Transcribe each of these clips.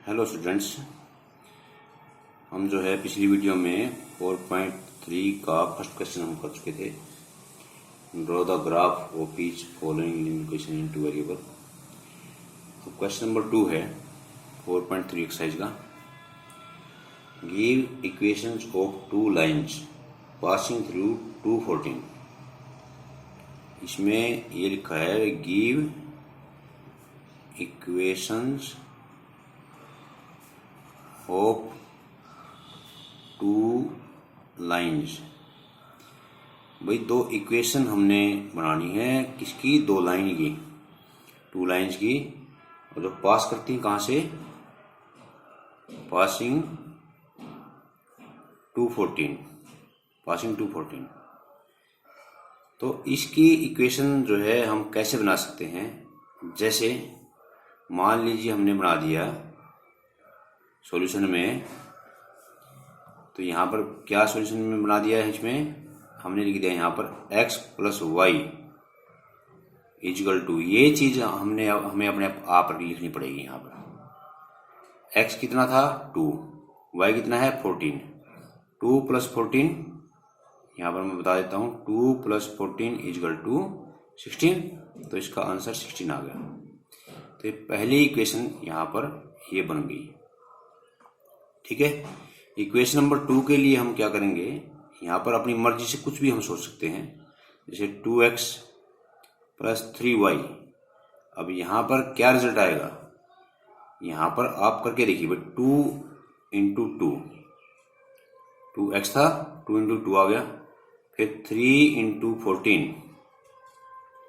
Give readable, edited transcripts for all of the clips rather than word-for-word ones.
Hello students, हम जो है पिछली वीडियो में 4.3 का फर्स्ट क्वेश्चन हम कर चुके थे। Draw the graph of each following equation into variable. तो क्वेश्चन नंबर 2 है 4.3 एक्सरसाइज का। Give equations of two lines passing through 214। इसमें ये लिखा है give equations of two lines. भाई दो इक्वेशन हमने बनानी है, किसकी? दो लाइन की, टू लाइंस की, और जो पास करती हैं कहाँ से? Passing 214, passing 214। तो इसकी इक्वेशन जो है हम कैसे बना सकते हैं? जैसे मान लीजिए हमने बना दिया सॉल्यूशन में, तो यहाँ पर क्या सॉल्यूशन में बना दिया है? इसमें हमने लिख दिया यहाँ पर x plus y equal to, ये चीज हमें अपने आप पर लिखनी पड़ेगी। यहाँ पर x कितना था? 2, y कितना है? 14। 2 प्लस 14, यहाँ पर मैं बता देता हूँ, 2 प्लस 14 इजगल टू 16। तो इसका आंसर 16 आ गया। तो पहली इक्वेशन यहाँ पर ये बन गई। ठीक है। इक्वेशन नंबर 2 के लिए हम क्या करेंगे? यहाँ पर अपनी मर्जी से कुछ भी हम सोच सकते हैं, जैसे 2x प्लस 3y। अब यहाँ पर क्या रिजल्ट आएगा? यहाँ पर आप करके देखिए, 2 इंटू 2, 2x था, 2 इंटू 2 आ गया, फिर 3 इंटू 14।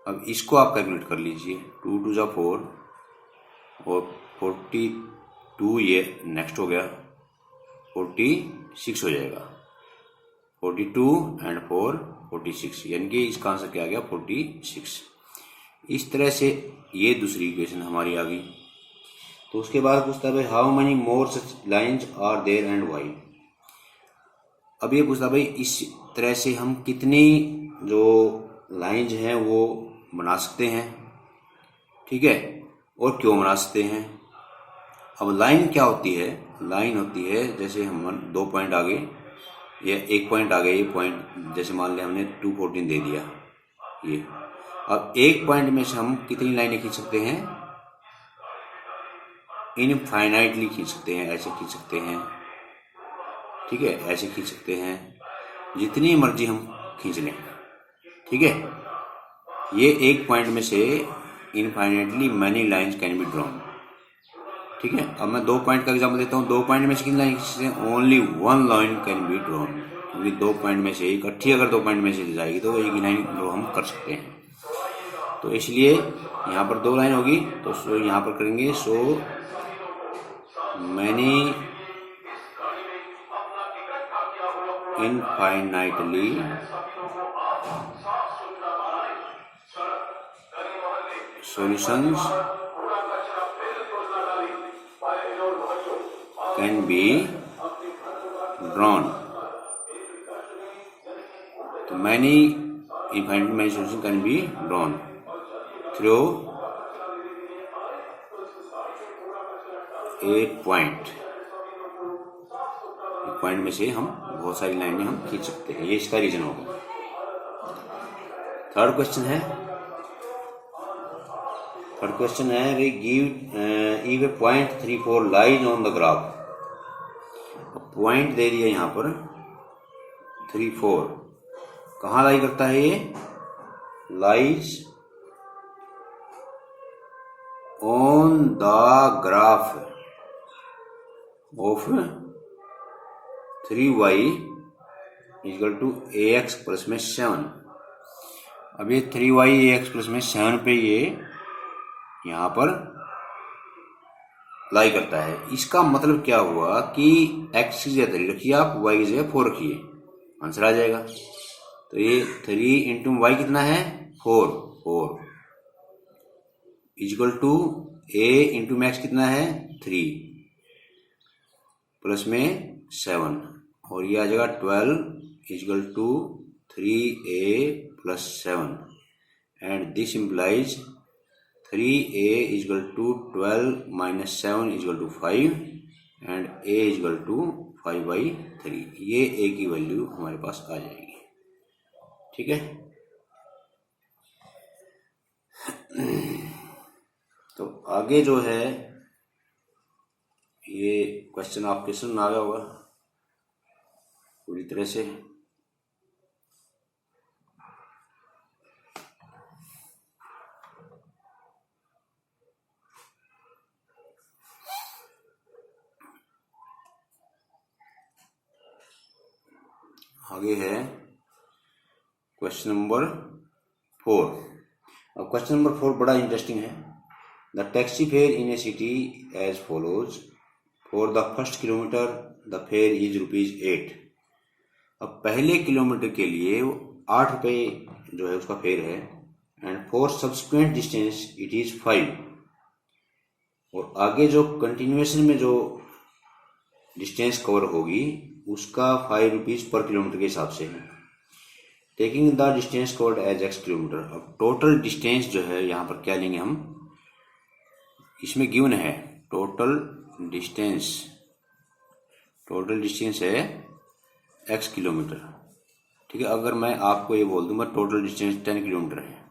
अब इसको आप कैलकुलेट कर लीजिए, 2 2 जा 4 और 42, ये नेक्स्ट हो गया, 46 हो जाएगा। 42 एंड 4 46, यानी कि इसका आंसर क्या आ गया? 46। इस तरह से ये दूसरी इक्वेशन हमारी आ गई। तो उसके बाद पूछता है भाई how many more such lines are there and y. अब ये पूछता है भाई इस तरह से हम कितनी जो लाइंस हैं वो बना सकते हैं, ठीक है, और क्यों बना सकते हैं। अब लाइन क्या होती है? लाइन होती है जैसे हम 2 पॉइंट आगे या 1 पॉइंट आगे, ये पॉइंट जैसे मान लिया हमने 214 दे दिया ये। अब एक पॉइंट में से हम कितनी लाइनें खींच सकते हैं? इनफाइनाइटली खींच सकते हैं, ऐसे खींच सकते हैं, ठीक है, ऐसे खींच सकते हैं, जितनी मर्जी हम खींच लें, ठीक है। ये एक पॉइंट में से infinitely many lines can be drawn, ठीक है। अब मैं 2 पॉइंट का एग्जांपल देता हूँ। 2 पॉइंट में से कितनी लाइन खींचते हैं? Only 1 line can be drawn, क्योंकि 2 पॉइंट में से इकट्ठी अगर 2 पॉइंट में से जाएगी तो एक लाइन ड्रॉ हम कर सकते हैं। तो इसलिए यहाँ पर 2 लाइन होगी, तो यहाँ पर करेंगे so many infinitely solutions can be drawn. तो many infinite many solutions can be drawn through a point. एक पॉइंट में से हम बहुत सारी लाइनें हम खींच सकते हैं, ये इसका रीजन होगा। थर्ड क्वेश्चन है we give a point 34 lies on the graph. Point दे दिया यहाँ पर 34, कहाँ लाई करता है ये? Lies on the graph of 3y equal to ax plus में 7। अब ये 3y ax प्लस में 7 पे ये यहाँ पर लाई करता है। इसका मतलब क्या हुआ कि x की जगह 3 रखिए आप, y की जगह 4 रखिए, आंसर आ जाएगा। तो ये 3 इंटू वाई कितना है? 4 equal to a into max कितना है? 3 प्लस में 7, और ये आ जाएगा 12 equal to 3a plus 7 and this implies 3a equal to 12 minus 7 equal to 5 and a equal to 5/3। ये a की वैल्यू हमारे पास आ जाएगी। ठीक है, तो आगे जो है ये क्वेश्चन आपके समझ में आ गया होगा पूरी तरह से। आगे है क्वेश्चन नंबर 4। अब क्वेश्चन नंबर 4 बड़ा इंटरेस्टिंग है। The taxi fare in a city as follows. For the first kilometre the fare is ₹8। अब पहले किलोमीटर के लिए 8 रुपये जो है उसका फेयर है, and for subsequent distance it is 5। और आगे जो कंटिन्यूएशन में जो डिस्टेंस कवर होगी उसका 5 रुपीज पर किलोमीटर के हिसाब से है। Taking the distance covered as x kilometre. अब टोटल डिस्टेंस जो है यहाँ पर क्या लेंगे हम, इसमें गिवन है टोटल डिस्टेंस है x किलोमीटर। ठीक है, अगर मैं आपको ये बोल दूंगा टोटल डिस्टेंस 10 किलोमीटर है।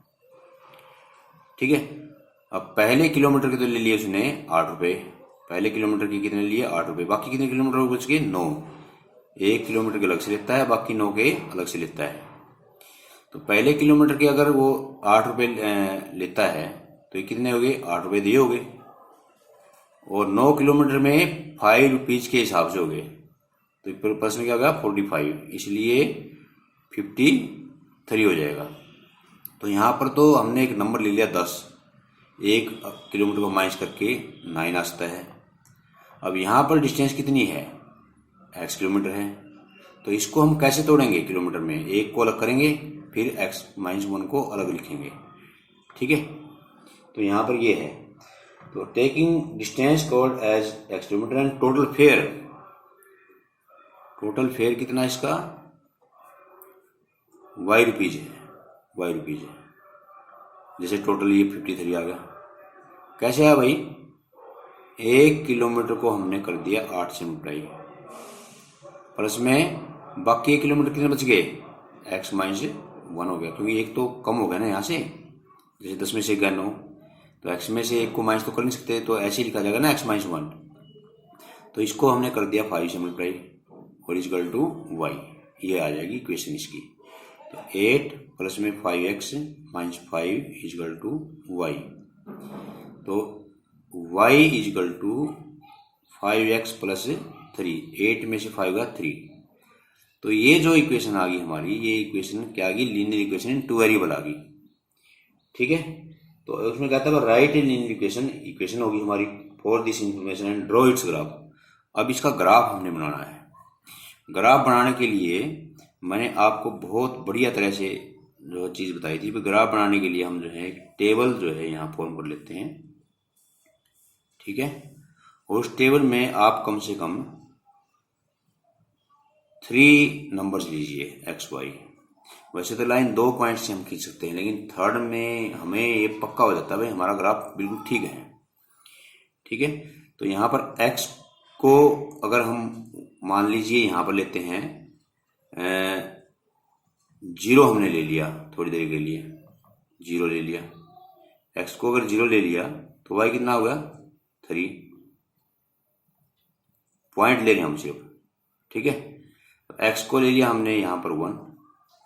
ठीक है, अब पहले किलोमीटर के तो ले लिए उसने 8 रुपये, पहले किलोमीटर के कितने लिए 8 रुपये, बाकी कितने किलोमीटर बच गए 9। 1 किलोमीटर के अलग से लेता है, बाकी 9 के अलग से लेता है। तो पहले किलोमीटर के अगर वो 8 रुपये लेता है तो ये कितने हो गए 8 रुपये दिए हो गए, और 9 किलोमीटर में 5 रुपीज के हिसाब से हो गए, तो प्रश्न क्या होगा 45, इसलिए 53 हो जाएगा। तो यहाँ पर तो हमने एक नंबर ले लिया 10, 1 किलोमीटर को माइनस करके 9 आ सकता है। अब यहाँ पर डिस्टेंस कितनी है x किलोमीटर है, तो इसको हम कैसे तोड़ेंगे किलोमीटर में, 1 को अलग करेंगे फिर x-1 को अलग लिखेंगे। ठीक है, तो यहाँ पर ये है, तो taking distance covered as x kilometre and total fare कितना है इसका y रुपीज है। जैसे टोटल ये 53 आ गया। कैसे है भाई, 1 किलोमीटर को हमने कर दिया 8 से मल्टीप्लाई, प्लस में बाकी 1 किलोमीटर कितने बच गए x-1 हो गया, क्योंकि 1 तो कम हो गया ना यहाँ से, जैसे 10 में से 9, तो x में से 1 को माइनस तो कर नहीं सकते, तो ऐसे ही लिखा जाएगा ना x-1। तो इसको हमने कर दिया 5 से मल्टीप्लाई और इक्वल टू y, ये आ जाएगी इक्वेशन इसकी। तो 8 प्लस में 5x minus 5 equal to y, तो y equal to 5x plus 3, 8 में से 5 का 3। तो ये जो इक्वेशन आ गई हमारी, ये इक्वेशन क्या आ गई, लीनियर इक्वेशन इन 2 वेरिएबल आ गई। ठीक है, तो उसमें कहता है राइट इन लीनियर इक्वेशन होगी हमारी for this information and draw it's graph. अब इसका ग्राफ हमने बनाना है। ग्राफ बनाने के लिए मैंने आपको बहुत बढ़िया तरह से जो चीज़ बताई थी, ग्राफ बनाने के लिए हम जो है टेबल जो है यहाँ फॉर्म कर लेते हैं। ठीक है, और उस टेबल में आप कम से कम 3 नंबर्स लीजिए x y। वैसे तो लाइन 2 पॉइंट से हम खींच सकते हैं, लेकिन थर्ड में हमें ये पक्का हो जाता है भाई हमारा ग्राफ बिल्कुल ठीक है। ठीक है, तो यहाँ पर x को अगर हम मान लीजिए यहाँ पर लेते हैं 0 हमने ले लिया, थोड़ी देर के लिए 0 ले लिया, x को अगर 0 ले लिया तो y कितना होगा 3 पॉइंट ले रहे हैं हम सिर्फ। ठीक है, तो x को ले लिया हमने यहाँ पर 1,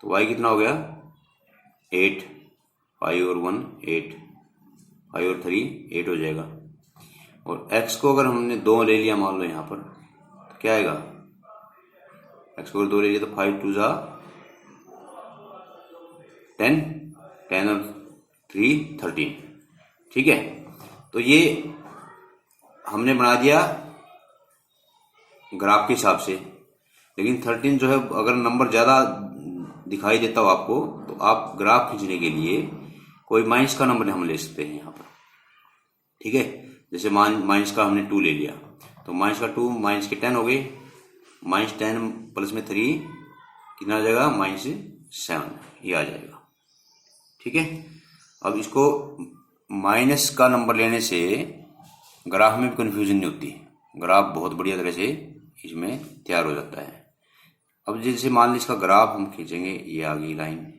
तो y कितना हो गया 8, 5 और 1 8, 5 और 3 8 हो जाएगा। और x को अगर हमने 2 ले लिया मान लो यहाँ पर, तो क्या आएगा, x को अगर 2 ले लिया तो 5 2 जा 10, 10 और 3 13। ठीक है, तो ये हमने बना दिया ग्राफ के हिसाब से। लेकिन 13 जो है अगर नंबर ज़्यादा दिखाई देता हो आपको, तो आप ग्राफ खींचने के लिए कोई माइनस का नंबर हम ले सकते हैं यहाँ पर। ठीक है, जैसे माइनस का हमने 2 ले लिया, तो माइनस का 2 माइनस के 10 हो गए, -10 प्लस में 3 कितना आ जाएगा -7, ये आ जाएगा। ठीक है, अब इसको माइनस का नंबर लेने से ग्राफ में भी कन्फ्यूजन नहीं होती, ग्राफ बहुत बढ़िया तरह से इसमें तैयार हो जाता है। अब जैसे मान लीजिए इसका ग्राफ हम खींचेंगे, ये आ गई लाइन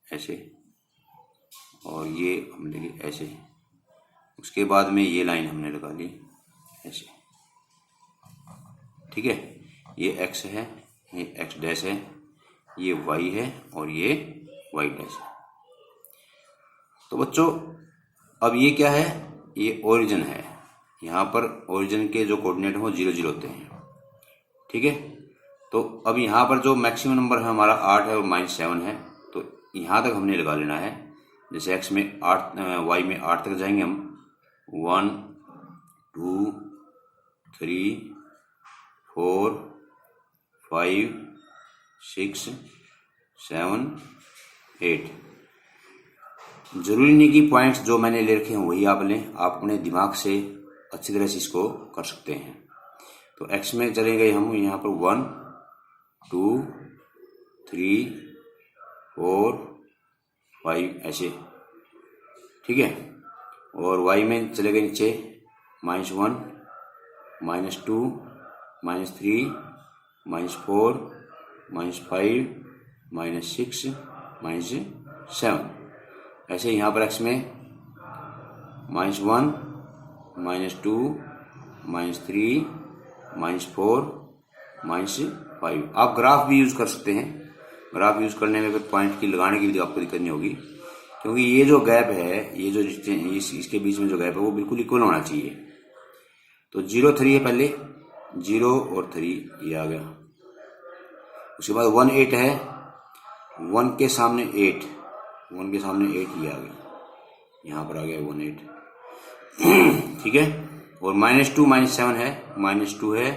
ऐसे, और ये हम लेंगे ऐसे, उसके बाद में ये लाइन हमने लगा ली ऐसे, ठीक है। ये x है, ये x डैश है, ये y है और ये y डैश है। तो बच्चों अब ये क्या है, ये ओरिजिन है। यहाँ पर ओरिजिन के जो कोऑर्डिनेट हो 0 0 होते हैं, ठीक है। तो अब यहाँ पर जो मैक्सिमम नंबर है हमारा 8 है और -7 है, तो यहाँ तक हमने लगा लेना है। जैसे x में 8, y में 8 तक जाएंगे हम, 1 2 3 4 5 6 7 8। जरूरी नहीं कि पॉइंट्स जो मैंने ले रखे हैं वही आप लें, आप अपने दिमाग से अच्छी तरह से इसको कर सकते हैं। तो x में चले गए हम यहाँ पर 1 2 3 4 5 ऐसे, ठीक है। और y में चले गए नीचे -1 -2 -3 -4 -5 -6 -7। ऐसे यहाँ पर x में -1 -2 -3 -4 -5। आप ग्राफ भी यूज कर सकते हैं, ग्राफ यूज करने में फिर पॉइंट की लगाने की भी आपको दिक्कत नहीं होगी, क्योंकि ये जो गैप है, ये जो इसके बीच में जो गैप है वो बिल्कुल इक्वल होना चाहिए। तो 0 3 है, पहले 0 और 3 ये आ गया। उसके बाद 1 8 है, 1 के सामने 8, 1 के सामने 8 ये आ गया, यहाँ पर आ गया 1 8, ठीक है। और -2 -7 है, -2 है,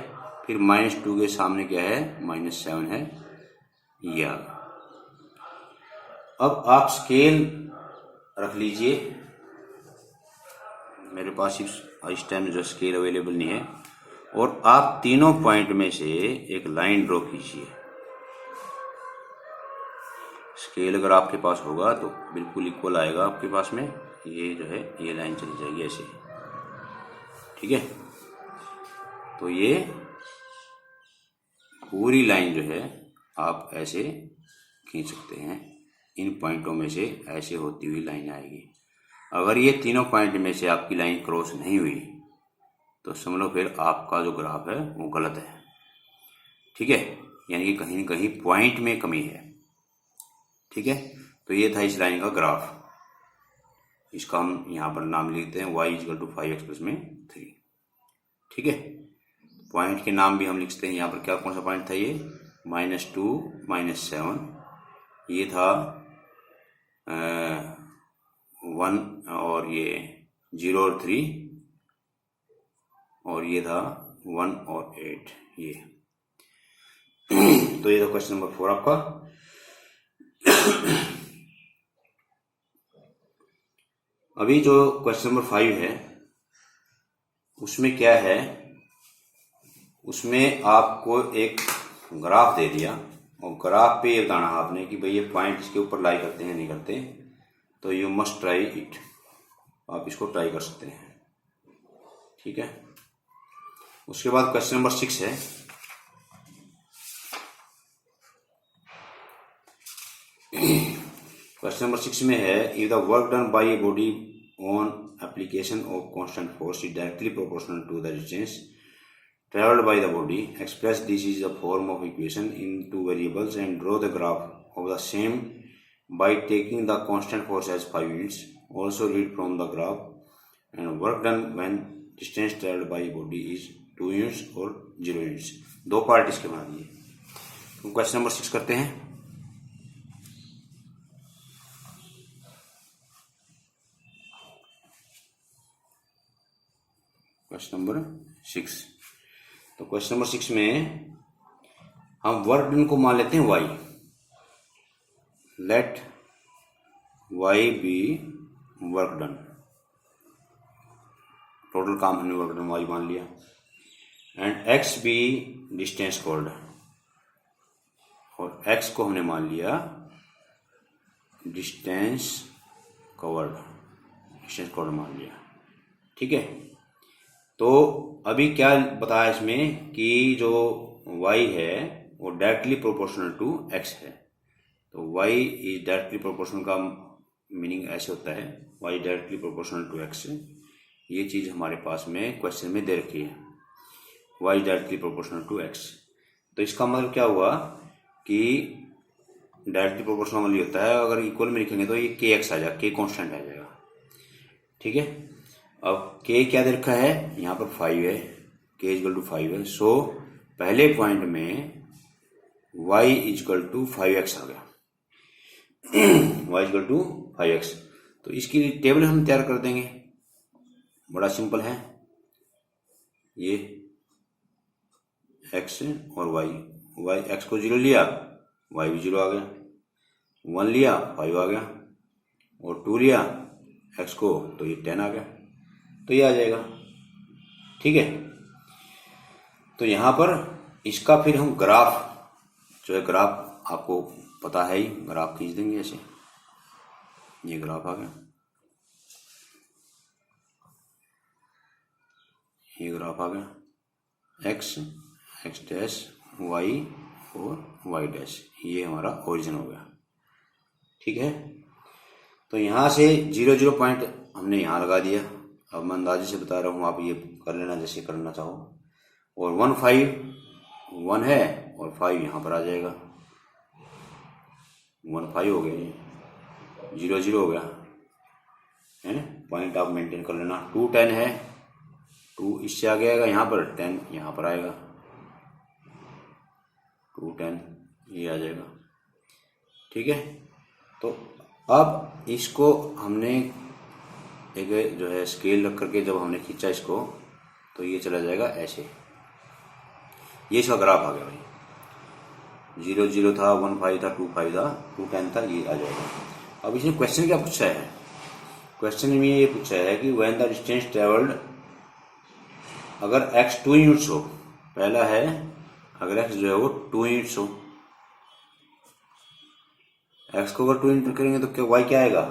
फिर -2 के सामने क्या है, -7 है, ये आ गया। अब आप स्केल रख लीजिए, मेरे पास इस टाइम जो स्केल अवेलेबल नहीं है, और आप तीनों पॉइंट में से एक लाइन ड्रॉ कीजिए। स्केल अगर आपके पास होगा तो बिल्कुल इक्वल आएगा आपके पास में, ये जो है ये लाइन चली जाएगी ऐसे, ठीक है। तो ये पूरी लाइन जो है आप ऐसे खींच सकते हैं, इन पॉइंटों में से ऐसे होती हुई लाइन आएगी। अगर ये तीनों पॉइंट में से आपकी लाइन क्रॉस नहीं हुई तो समझ लो फिर आपका जो ग्राफ है वो गलत है, ठीक है, यानी कि कहीं न कहीं पॉइंट में कमी है, ठीक है। तो ये था इस लाइन का ग्राफ, इसका हम यहाँ पर नाम लिखते हैं y = 5x + 3, ठीक है। पॉइंट के नाम भी हम लिखते हैं यहाँ पर, क्या कौन सा पॉइंट था ये, -2 -7, ये था 1 और ये 0 और 3, और ये था 1 और 8 ये। तो ये था क्वेश्चन नंबर 4 आपका। अभी जो क्वेश्चन नंबर 5 है उसमें क्या है, उसमें आपको एक ग्राफ दे दिया और ग्राफ पे ये बताना आपने कि भाई ये पॉइंट इसके ऊपर लाई करते हैं नहीं करते, तो यू मस्ट ट्राई इट, आप इसको ट्राई कर सकते हैं, ठीक है। उसके बाद क्वेश्चन नंबर 6 है, क्वेश्चन नंबर 6 में है, if the work done by a body on application of constant force is directly proportional to the distance traveled by the body, express this is a form of equation in two variables and draw the graph of the same by taking the constant force as 5 units. Also read from the graph and work done when distance traveled by body is 2 units or 0 units. दो part इसके बना दिए। तो question number 6 करते हैं। Question number 6, तो question number 6 में हम वर्क डन को मान लेते हैं y, let y be work done, total काम हमने वर्क डन y मान लिया, and x be distance called, और x को हमने मान लिया डिस्टेंस कवर्ड, डिस्टेंस कवर्ड मान लिया। ठीक है, तो अभी क्या बताया इसमें कि जो y है वो डायरेक्टली प्रोपोर्शनल टू x है। तो y इज डायरेक्टली प्रोपोर्शनल का मीनिंग ऐसे होता है, y directly proportional to x। ये चीज़ हमारे पास में क्वेश्चन में दे रखी है, y directly proportional to x। तो इसका मतलब क्या हुआ कि डायरेक्टली प्रोपोर्शनल मतलब होता है अगर इक्वल में लिखेंगे तो ये kx आ जाएगा, k कांस्टेंट आ जाएगा। ठीक है, अब k क्या दे रखा है, यहाँ पर 5 है, k इजकल टू 5 है। सो पहले पॉइंट में y इजकल टू 5x आ गया, y इजकल टू 5x। तो इसकी टेबल हम तैयार कर देंगे, बड़ा सिंपल है। ये x और y x को 0 लिया, y भी 0 आ गया, 1 लिया 5 आ गया, और 2 लिया x को तो ये 10 आ गया, तो ये आ जाएगा। ठीक है, तो यहाँ पर इसका फिर हम ग्राफ जो है, ग्राफ आपको पता है ही, ग्राफ खींच देंगे ऐसे, ये ग्राफ आ गया, ये ग्राफ आ गया, x डैश y और y डैश, ये हमारा ओरिजिन हो गया। ठीक है, तो यहाँ से 0 0 पॉइंट हमने यहाँ लगा दिया। अब मैं अंदाजे से बता रहा हूँ, आप ये कर लेना जैसे करना चाहो। और 1 5 1 है और 5 यहाँ पर आ जाएगा, 1 5 हो गया, ये 0 0 हो गया है, पॉइंट आप मेंटेन कर लेना। 2 10 है, 2 इससे आगे आएगा, यहाँ पर 10 यहाँ पर आएगा, 2 10 ये आ जाएगा। ठीक है, तो अब इसको हमने एक जो है स्केल रख करके जब हमने खींचा इसको, तो ये चला जाएगा ऐसे, ये इसका ग्राफ आ गया भाई। 0 0 था, 1 5 था, 2 5 था, 2 10 था, ये आ जाएगा। अब इसने क्वेश्चन क्या पूछा है, क्वेश्चन में ये पूछा है कि व्हेन द डिस्टेंस ट्रेवल्ड, अगर x 2 यूनिट्स हो, पहला है अगर x जो है वो 2 यूनिट्स हो, x को अगर 2 यूनिट करेंगे तो क्या y क्या आएगा,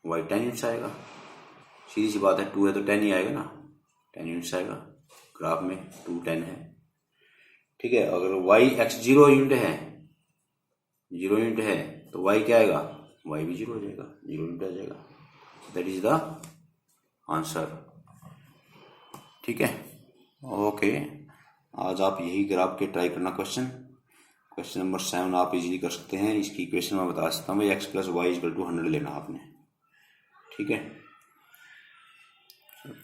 y 10 यूनिट्स आएगा। सीधी सी बात है, 2 है तो 10 ही आएगा ना, 10 यूनिट्स आएगा। ग्राफ में 2 10 है। ठीक है, अगर y x 0 यूनिट है, 0 यूनिट है तो y क्या आएगा, y भी 0 हो जाएगा, 0 यूनिट आ जाएगा। That is the answer. ठीक है, ओके, आज आप यही ग्राफ के ट्राई करना। क्वेश्चन नंबर 7 आप इजीली कर सकते हैं। इसकी इक्वेशन मैं बता सकता हूँ, x plus y equal to 100 लेना आपने। ठीक है,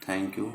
थैंक यू।